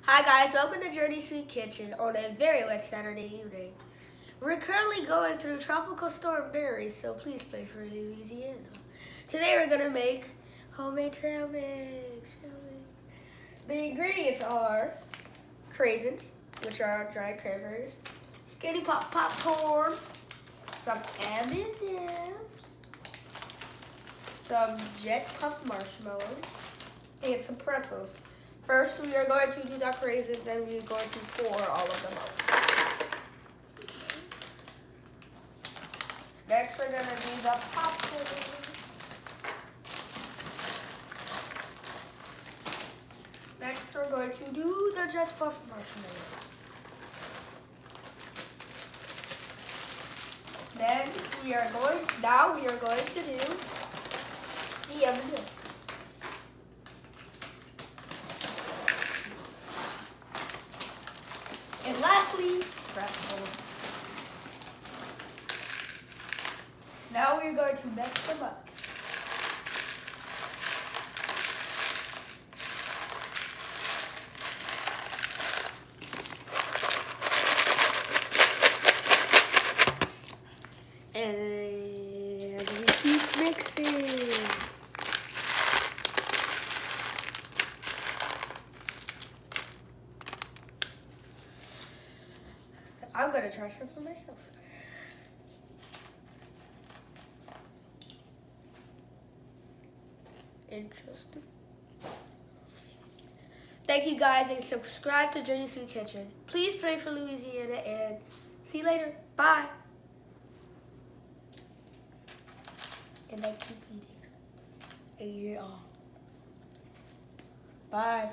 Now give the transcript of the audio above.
Hi guys, welcome to Journey Sweet Kitchen on a very wet Saturday evening. We're currently going through Tropical Storm Barry, so please pray for Louisiana. Today we're gonna make homemade trail mix. The ingredients are craisins, which are dried cranberries, Skinny Pop popcorn, some M&Ms, some Jet Puff marshmallows, and some pretzels. First, we are going to do the craisins and we are going to pour all of them out. Next, we're going to do the popcorn. Next, we're going to do the Jet Puff marshmallows. Then, we are going to do the M&Ms. And lastly, pretzels. Now we're going to mix them up. And we keep mixing. I'm gonna try some for myself. Interesting. Thank you guys and subscribe to Journey Sweet Kitchen. Please pray for Louisiana and see you later. Bye. And I keep eating. I eat it all. Bye.